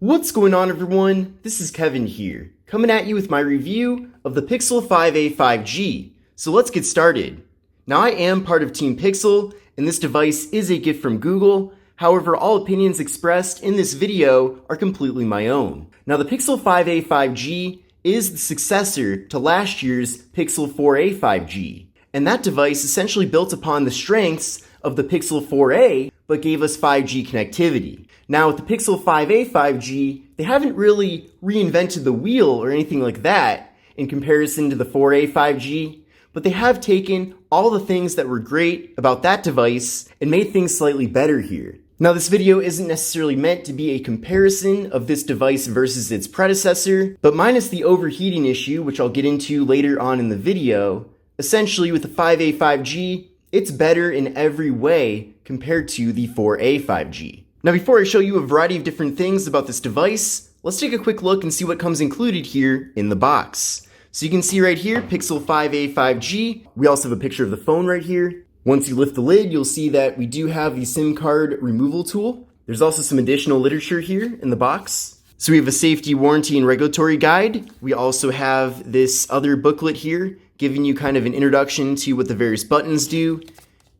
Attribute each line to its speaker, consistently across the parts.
Speaker 1: What's going on, everyone? This is Kevin here, coming at you with my review of the Pixel 5a 5G. So let's get started. Now, I am part of Team Pixel, and this device is a gift from Google. However, all opinions expressed in this video are completely my own. Now, the Pixel 5a 5G is the successor to last year's Pixel 4a 5G. And that device essentially built upon the strengths of the Pixel 4a, but gave us 5G connectivity. Now, with the Pixel 5a 5G, they haven't really reinvented the wheel or anything like that in comparison to the 4a 5G, but they have taken all the things that were great about that device and made things slightly better here. Now, this video isn't necessarily meant to be a comparison of this device versus its predecessor, but minus the overheating issue, which I'll get into later on in the video, essentially with the 5a 5G, it's better in every way compared to the 4a 5G. Now, before I show you a variety of different things about this device, let's take a quick look and see what comes included here in the box. So you can see right here, Pixel 5a 5G. We also have a picture of the phone right here. Once you lift the lid, you'll see that we do have the SIM card removal tool. There's also some additional literature here in the box. So we have a safety, warranty, and regulatory guide. We also have this other booklet here, giving you kind of an introduction to what the various buttons do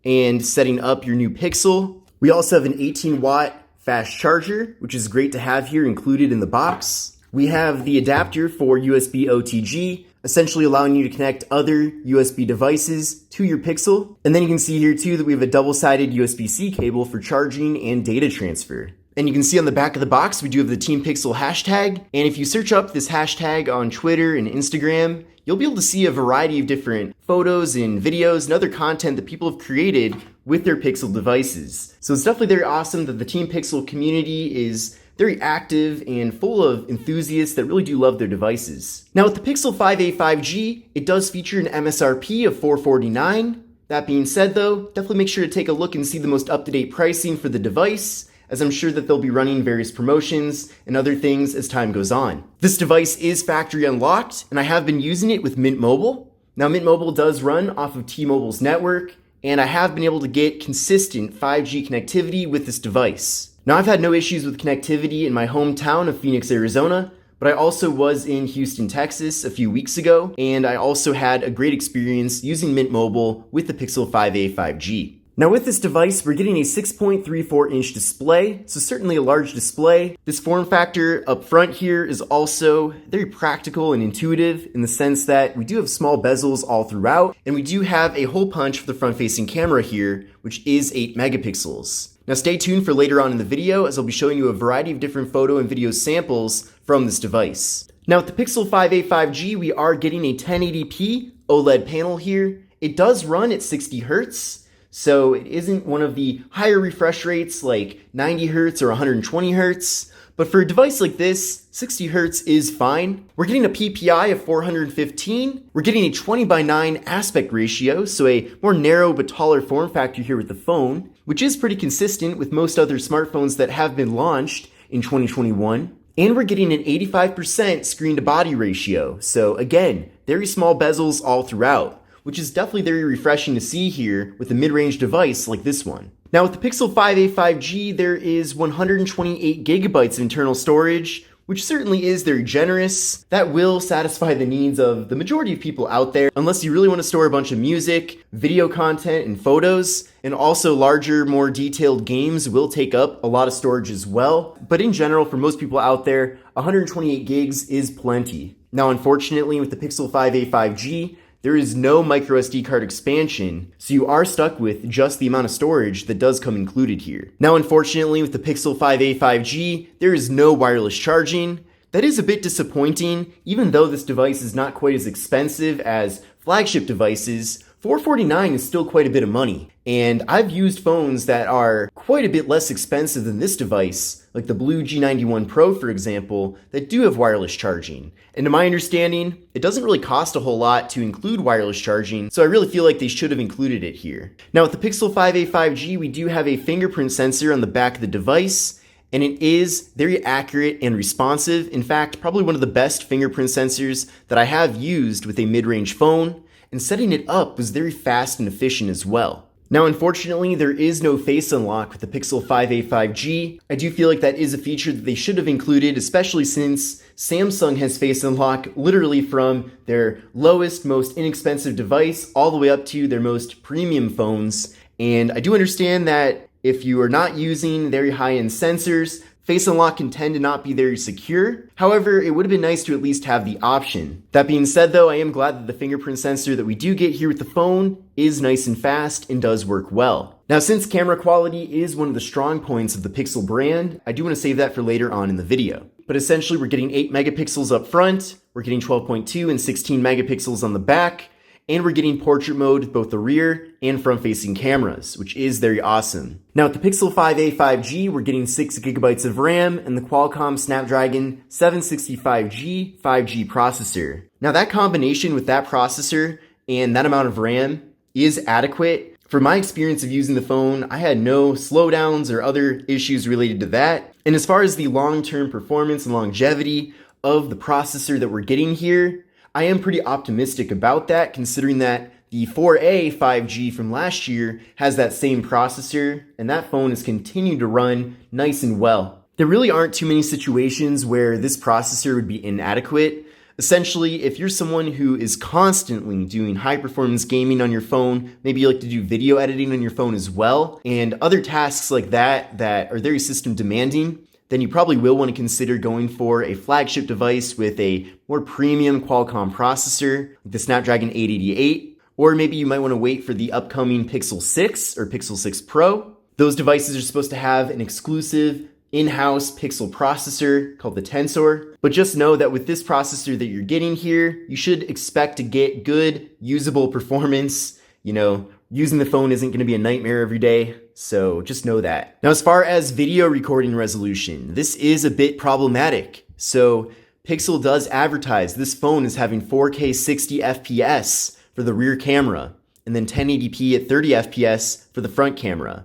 Speaker 1: and setting up your new Pixel. We also have an 18-watt fast charger, which is great to have here included in the box. We have the adapter for USB OTG, essentially allowing you to connect other USB devices to your Pixel. And then you can see here too that we have a double-sided USB-C cable for charging and data transfer. And you can see on the back of the box, we do have the Team Pixel hashtag. And if you search up this hashtag on Twitter and Instagram, you'll be able to see a variety of different photos and videos and other content that people have created with their Pixel devices. So it's definitely very awesome that the Team Pixel community is very active and full of enthusiasts that really do love their devices. Now, with the Pixel 5a 5G, it does feature an MSRP of $449. That being said though, definitely make sure to take a look and see the most up-to-date pricing for the device, as I'm sure that they'll be running various promotions and other things as time goes on. This device is factory unlocked, and I have been using it with Mint Mobile. Now, Mint Mobile does run off of T-Mobile's network, and I have been able to get consistent 5G connectivity with this device. Now, I've had no issues with connectivity in my hometown of Phoenix, Arizona, but I also was in Houston, Texas a few weeks ago, and I also had a great experience using Mint Mobile with the Pixel 5a 5G. Now, with this device, we're getting a 6.34-inch display, so certainly a large display. This form factor up front here is also very practical and intuitive in the sense that we do have small bezels all throughout, and we do have a hole punch for the front-facing camera here, which is 8 megapixels. Now, stay tuned for later on in the video, as I'll be showing you a variety of different photo and video samples from this device. Now, with the Pixel 5a 5G, we are getting a 1080p OLED panel here. It does run at 60 Hz. So it isn't one of the higher refresh rates like 90 Hz or 120 Hz, but for a device like this, 60 Hz is fine. We're getting a PPI of 415. We're getting a 20:9 aspect ratio, so a more narrow but taller form factor here with the phone, which is pretty consistent with most other smartphones that have been launched in 2021. And we're getting an 85% screen to body ratio. So again, very small bezels all throughout, which is definitely very refreshing to see here with a mid-range device like this one. Now, with the Pixel 5a 5G, there is 128 gigabytes of internal storage, which certainly is very generous. That will satisfy the needs of the majority of people out there, unless you really want to store a bunch of music, video content, and photos. And also larger, more detailed games will take up a lot of storage as well. But in general, for most people out there, 128 gigs is plenty. Now, unfortunately, with the Pixel 5a 5G, there is no microSD card expansion, so you are stuck with just the amount of storage that does come included here. Now, unfortunately, with the Pixel 5a 5G, there is no wireless charging. That is a bit disappointing, even though this device is not quite as expensive as flagship devices. $449 is still quite a bit of money, and I've used phones that are quite a bit less expensive than this device, like the Blue G91 Pro, for example, that do have wireless charging. And to my understanding, it doesn't really cost a whole lot to include wireless charging, so I really feel like they should have included it here. Now, with the Pixel 5a 5G, we do have a fingerprint sensor on the back of the device, and it is very accurate and responsive. In fact, probably one of the best fingerprint sensors that I have used with a mid-range phone. And setting it up was very fast and efficient as well. Now, unfortunately, there is no face unlock with the Pixel 5a 5G. I do feel like that is a feature that they should have included, especially since Samsung has face unlock literally from their lowest, most inexpensive device all the way up to their most premium phones. And I do understand that if you are not using very high-end sensors, face unlock can tend to not be very secure. However, it would have been nice to at least have the option. That being said though, I am glad that the fingerprint sensor that we do get here with the phone is nice and fast and does work well. Now, since camera quality is one of the strong points of the Pixel brand, I do want to save that for later on in the video. But essentially, we're getting 8 megapixels up front, we're getting 12.2 and 16 megapixels on the back, and we're getting portrait mode with both the rear and front-facing cameras, which is very awesome. Now with the Pixel 5a 5G, we're getting 6 gigabytes of RAM and the Qualcomm Snapdragon 765G 5G processor. Now that combination with that processor and that amount of RAM is adequate. For my experience of using the phone, I had no slowdowns or other issues related to that. And as far as the long-term performance and longevity of the processor that we're getting here, I am pretty optimistic about that, considering that the 4a 5G from last year has that same processor, and that phone has continued to run nice and well. There really aren't too many situations where this processor would be inadequate. Essentially, if you're someone who is constantly doing high-performance gaming on your phone, maybe you like to do video editing on your phone as well, and other tasks like that that are very system demanding, then you probably will want to consider going for a flagship device with a more premium Qualcomm processor, like the Snapdragon 888, or maybe you might want to wait for the upcoming Pixel 6 or Pixel 6 Pro. Those devices are supposed to have an exclusive in-house Pixel processor called the Tensor, but just know that with this processor that you're getting here, you should expect to get good, usable performance. You know, using the phone isn't going to be a nightmare every day, so just know that. Now, as far as video recording resolution, this is a bit problematic. So Pixel does advertise this phone is having 4K 60 FPS for the rear camera, and then 1080p at 30 FPS for the front camera.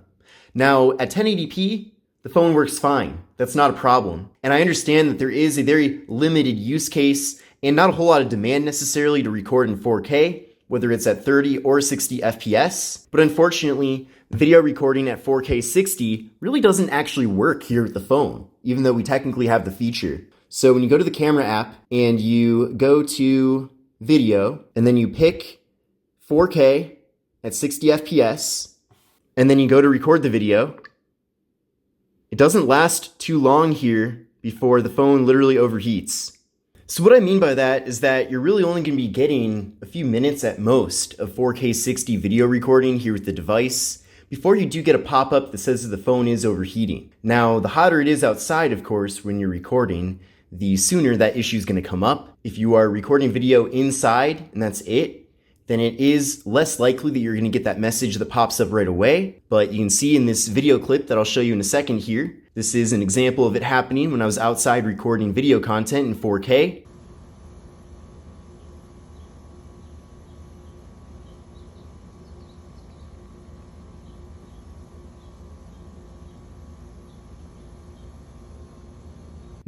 Speaker 1: Now, at 1080p, the phone works fine. That's not a problem. And I understand that there is a very limited use case and not a whole lot of demand necessarily to record in 4K, whether it's at 30 or 60 FPS. But unfortunately, video recording at 4K 60 really doesn't actually work here with the phone, even though we technically have the feature. So when you go to the camera app and you go to video, and then you pick 4K at 60 FPS, and then you go to record the video, it doesn't last too long here before the phone literally overheats. So what I mean by that is that you're really only going to be getting a few minutes at most of 4K 60 video recording here with the device before you do get a pop-up that says that the phone is overheating. Now, the hotter it is outside, of course, when you're recording, the sooner that issue is going to come up. If you are recording video inside and that's it, then it is less likely that you're going to get that message that pops up right away. But you can see in this video clip that I'll show you in a second here, this is an example of it happening when I was outside recording video content in 4K.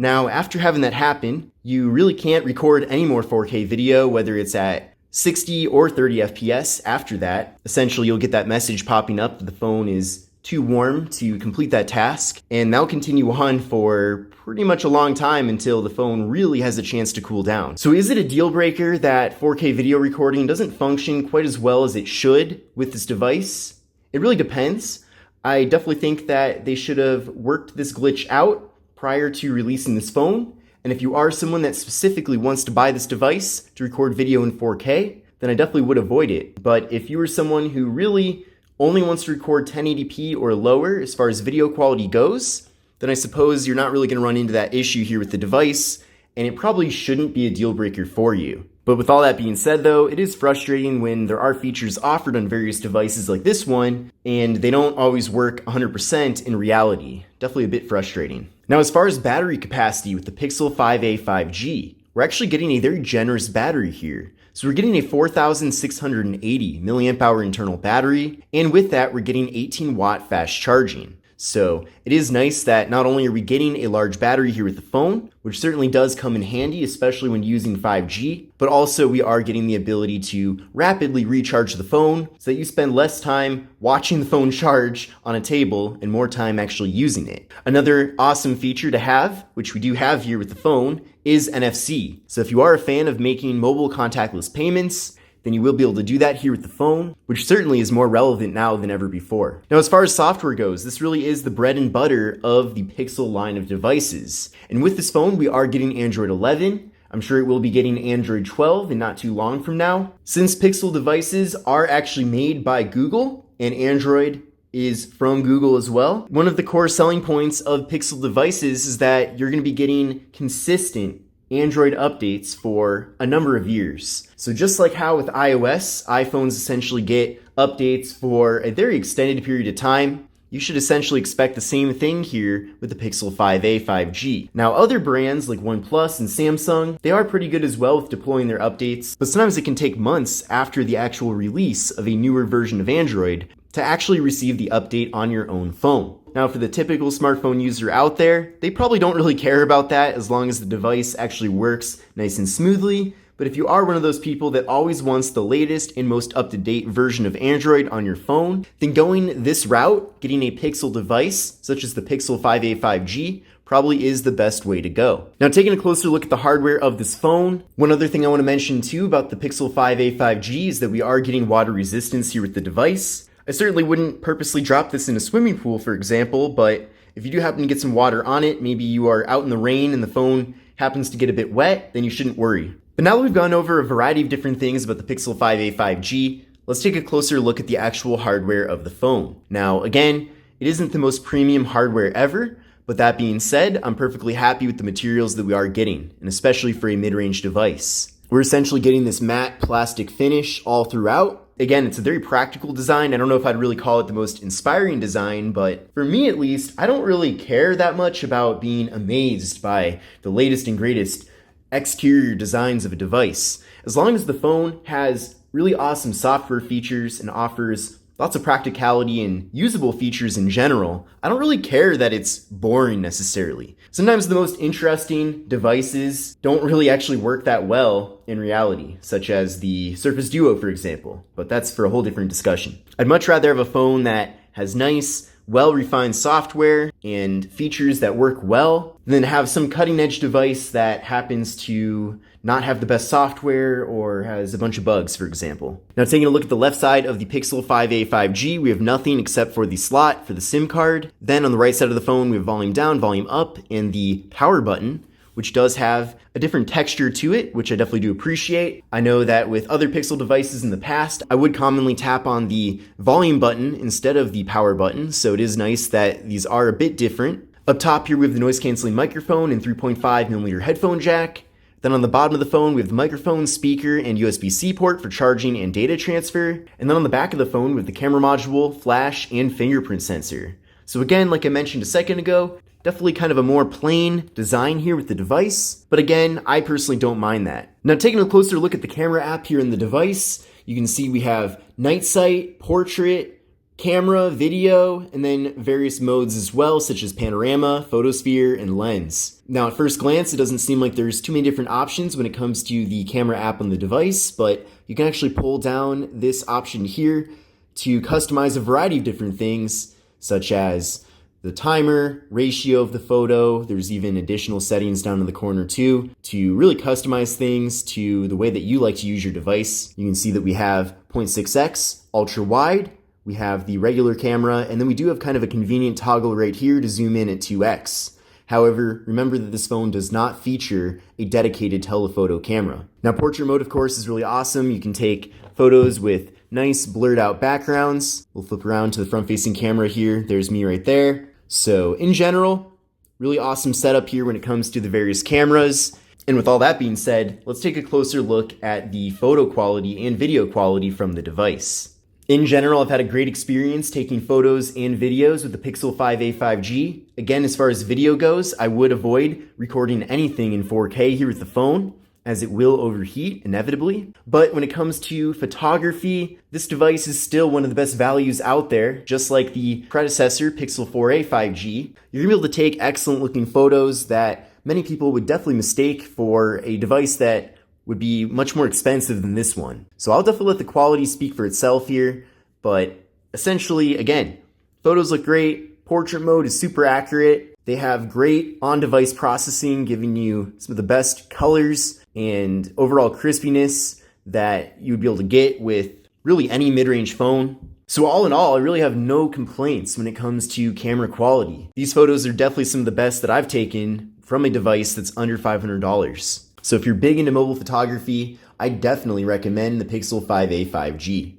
Speaker 1: Now, after having that happen, you really can't record any more 4K video, whether it's at 60 or 30 FPS after that. Essentially, you'll get that message popping up that the phone is too warm to complete that task, and that'll continue on for pretty much a long time until the phone really has a chance to cool down. So is it a deal breaker that 4K video recording doesn't function quite as well as it should with this device? It really depends. I definitely think that they should have worked this glitch out prior to releasing this phone. And if you are someone that specifically wants to buy this device to record video in 4K, then I definitely would avoid it. But if you are someone who really only wants to record 1080p or lower as far as video quality goes, then I suppose you're not really going to run into that issue here with the device, and it probably shouldn't be a deal breaker for you. But with all that being said though, it is frustrating when there are features offered on various devices like this one, and they don't always work 100% in reality. Definitely a bit frustrating. Now, as far as battery capacity with the Pixel 5a 5G, we're actually getting a very generous battery here. So we're getting a 4,680 milliamp hour internal battery, and with that, we're getting 18 watt fast charging. So it is nice that not only are we getting a large battery here with the phone, which certainly does come in handy, especially when using 5G, but also we are getting the ability to rapidly recharge the phone so that you spend less time watching the phone charge on a table and more time actually using it. Another awesome feature to have, which we do have here with the phone, is NFC. So if you are a fan of making mobile contactless payments, then you will be able to do that here with the phone, which certainly is more relevant now than ever before. Now, as far as software goes, this really is the bread and butter of the Pixel line of devices. And with this phone, we are getting Android 11. I'm sure it will be getting Android 12 in not too long from now. Since Pixel devices are actually made by Google and Android is from Google as well, one of the core selling points of Pixel devices is that you're going to be getting consistent Android updates for a number of years. So just like how with iOS, iPhones essentially get updates for a very extended period of time, you should essentially expect the same thing here with the Pixel 5a 5G. Now, other brands like OnePlus and Samsung, they are pretty good as well with deploying their updates, but sometimes it can take months after the actual release of a newer version of Android to actually receive the update on your own phone. Now, for the typical smartphone user out there, they probably don't really care about that as long as the device actually works nice and smoothly. But if you are one of those people that always wants the latest and most up-to-date version of Android on your phone, then going this route, getting a Pixel device, such as the Pixel 5a 5G, probably is the best way to go. Now, taking a closer look at the hardware of this phone, one other thing I want to mention too about the Pixel 5a 5G is that we are getting water resistance here with the device. I certainly wouldn't purposely drop this in a swimming pool, for example, but if you do happen to get some water on it, maybe you are out in the rain and the phone happens to get a bit wet, then you shouldn't worry. But now that we've gone over a variety of different things about the Pixel 5a 5G, let's take a closer look at the actual hardware of the phone. Now, again, it isn't the most premium hardware ever, but that being said, I'm perfectly happy with the materials that we are getting, and especially for a mid-range device. We're essentially getting this matte plastic finish all throughout. Again, it's a very practical design. I don't know if I'd really call it the most inspiring design, but for me at least, I don't really care that much about being amazed by the latest and greatest exterior designs of a device. As long as the phone has really awesome software features and offers lots of practicality and usable features in general, I don't really care that it's boring necessarily. Sometimes the most interesting devices don't really actually work that well in reality, such as the Surface Duo, for example, but that's for a whole different discussion. I'd much rather have a phone that has nice, well-refined software and features that work well than have some cutting-edge device that happens to not have the best software or has a bunch of bugs, for example. Now, taking a look at the left side of the Pixel 5a 5G, we have nothing except for the slot for the SIM card. Then on the right side of the phone, we have volume down, volume up, and the power button, which does have a different texture to it, which I definitely do appreciate. I know that with other Pixel devices in the past, I would commonly tap on the volume button instead of the power button, so it is nice that these are a bit different. Up top here, we have the noise-canceling microphone and 3.5mm headphone jack. Then on the bottom of the phone, we have the microphone, speaker, and USB-C port for charging and data transfer. And then on the back of the phone, we have the camera module, flash, and fingerprint sensor. So again, like I mentioned a second ago, definitely kind of a more plain design here with the device. But again, I personally don't mind that. Now, taking a closer look at the camera app here in the device, you can see we have night sight, portrait, camera, video, and then various modes as well, such as panorama, photosphere, and lens. Now, at first glance, it doesn't seem like there's too many different options when it comes to the camera app on the device, but you can actually pull down this option here to customize a variety of different things, such as the timer, ratio of the photo. There's even additional settings down in the corner too, to really customize things to the way that you like to use your device. You can see that we have 0.6x, ultra wide, we have the regular camera, and then we do have kind of a convenient toggle right here to zoom in at 2x. However, remember that this phone does not feature a dedicated telephoto camera. Now, portrait mode, of course, is really awesome. You can take photos with nice blurred out backgrounds. We'll flip around to the front-facing camera here. There's me right there. So in general, really awesome setup here when it comes to the various cameras. And with all that being said, let's take a closer look at the photo quality and video quality from the device. In general, I've had a great experience taking photos and videos with the Pixel 5a 5G. Again, as far as video goes, I would avoid recording anything in 4K here with the phone. as it will overheat inevitably. But when it comes to photography, this device is still one of the best values out there. Just like the predecessor, Pixel 4a 5G, you're gonna be able to take excellent looking photos that many people would definitely mistake for a device that would be much more expensive than this one. So I'll definitely let the quality speak for itself here, but essentially, again, photos look great, portrait mode is super accurate, they have great on-device processing, giving you some of the best colors and overall crispiness that you would be able to get with really any mid-range phone. So all in all, I really have no complaints when it comes to camera quality. These photos are definitely some of the best that I've taken from a device that's under $500. So if you're big into mobile photography, I definitely recommend the Pixel 5a 5G.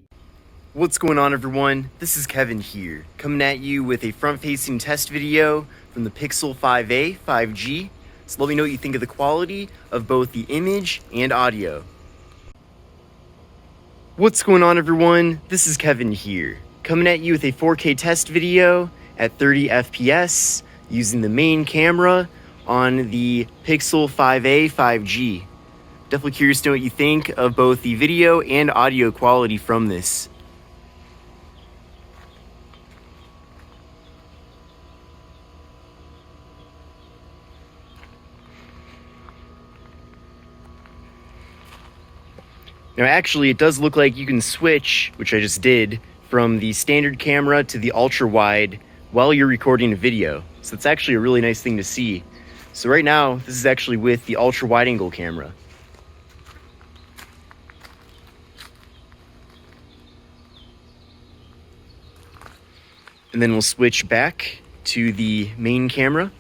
Speaker 1: What's going on, everyone? This is Kevin here, coming at you with a front-facing test video from the Pixel 5a 5G. So let me know what you think of the quality of both the image and audio. What's going on, everyone? This is Kevin here, coming at you with a 4K test video at 30 FPS using the main camera on the Pixel 5a 5G. Definitely curious to know what you think of both the video and audio quality from this. Now actually, it does look like you can switch, which I just did, from the standard camera to the ultra wide while you're recording a video. So it's actually a really nice thing to see. So right now, this is actually with the ultra wide angle camera. And then we'll switch back to the main camera.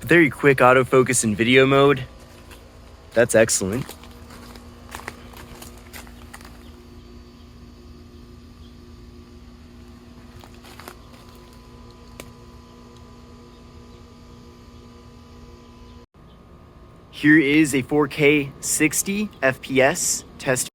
Speaker 1: Very quick autofocus in video mode. That's excellent. Here is a 4K 60 FPS test.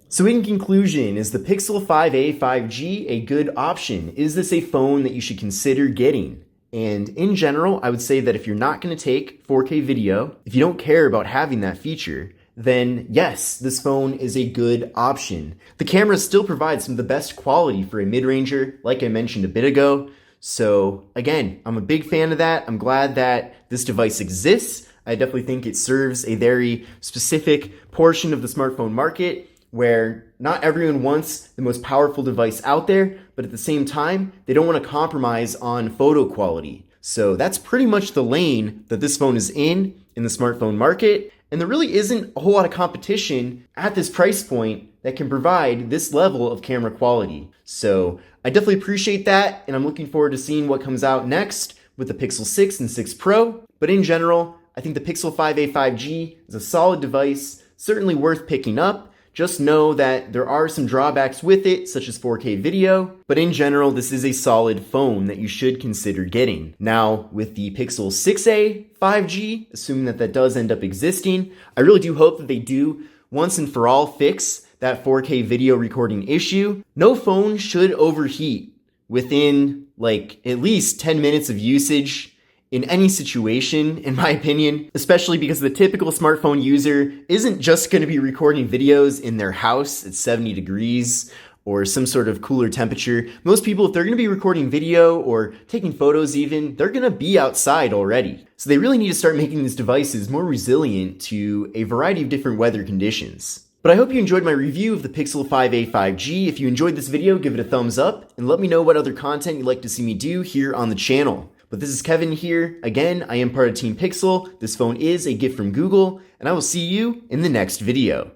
Speaker 1: So in conclusion, is the Pixel 5a 5G a good option? Is this a phone that you should consider getting? And in general, I would say that if you're not going to take 4K video, if you don't care about having that feature, then yes, this phone is a good option. The camera still provides some of the best quality for a mid-ranger, like I mentioned a bit ago. So again, I'm a big fan of that. I'm glad that this device exists. I definitely think it serves a very specific portion of the smartphone market, where not everyone wants the most powerful device out there, but at the same time, they don't want to compromise on photo quality. So that's pretty much the lane that this phone is in the smartphone market. And there really isn't a whole lot of competition at this price point that can provide this level of camera quality. So I definitely appreciate that, and I'm looking forward to seeing what comes out next with the Pixel 6 and 6 Pro. But in general, I think the Pixel 5a 5G is a solid device, certainly worth picking up. Just know that there are some drawbacks with it, such as 4K video, but in general, this is a solid phone that you should consider getting. Now, with the Pixel 6a 5G, assuming that that does end up existing, I really do hope that they do once and for all fix that 4K video recording issue. No phone should overheat within like at least 10 minutes of usage in any situation, in my opinion, especially because the typical smartphone user isn't just going to be recording videos in their house at 70 degrees or some sort of cooler temperature. Most people, if they're going to be recording video or taking photos even, they're going to be outside already. So they really need to start making these devices more resilient to a variety of different weather conditions. But I hope you enjoyed my review of the Pixel 5a 5G. If you enjoyed this video, give it a thumbs up and let me know what other content you'd like to see me do here on the channel. But this is Kevin here. Again, I am part of Team Pixel. This phone is a gift from Google, and I will see you in the next video.